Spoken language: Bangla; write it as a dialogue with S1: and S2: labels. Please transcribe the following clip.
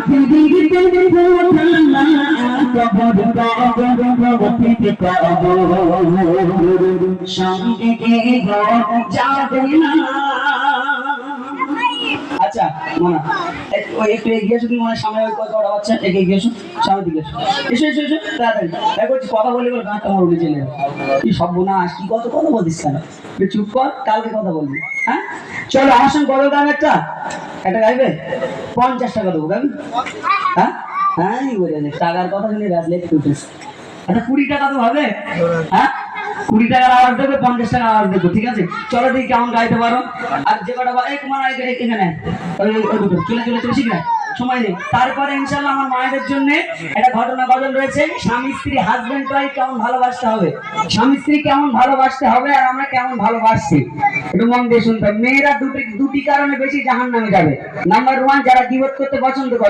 S1: দিদিতে ফোটালা কবর কবর সঙ্গে কে যাবে না। আচ্ছা মনা ওই একটু এগিয়ে এসো, তুমি মনে সামনে ওই কথা বাচ্চা এগিয়ে এসো, সামনের দিকে এসো, এসো এসো এসো তাড়াতাড়ি। দেখো কথা বলে বলে গাঁটটা আমার উঠে চলে কি সব বোনা কি কত কথা বলছিস কেন, চুপ কর, কালকে কথা বলবি। হ্যাঁ চলো আমার সঙ্গে কত দাম একটা একটা গাইবে, 50 টাকা দেবো গাবি। হ্যাঁ হ্যাঁ বলে টাকার কথা শুনে গাছ লেগে উঠেছে। আচ্ছা 20 টাকা তো হবে। হ্যাঁ 20 টাকার আওয়াজ দেবে, 50 টাকা আওয়াজ দেবো, ঠিক আছে? চলো দেখি কেমন গাইতে পারো। আর যে কটা তোমার এখানে চলে চলে চলে শিখবে সময় নেই। তারপরে ইনশাল্লাহ আমার মায়েদের জন্য একটা ঘটনা গজল রয়েছে, স্বামী স্ত্রী হাজবেন্ড ওয়াইফ কেমন ভালোবাসতে হবে, স্বামী স্ত্রী কেমন ভালোবাসতে হবে আর আমরা কেমন ভালোবাসছি একটু মন দিয়ে শুনতে হবে। মেয়েরা দুটি কারণে বেশি জাহান্নামে যাবে। নাম্বার 1 যারা গীবত করতে পছন্দ করে।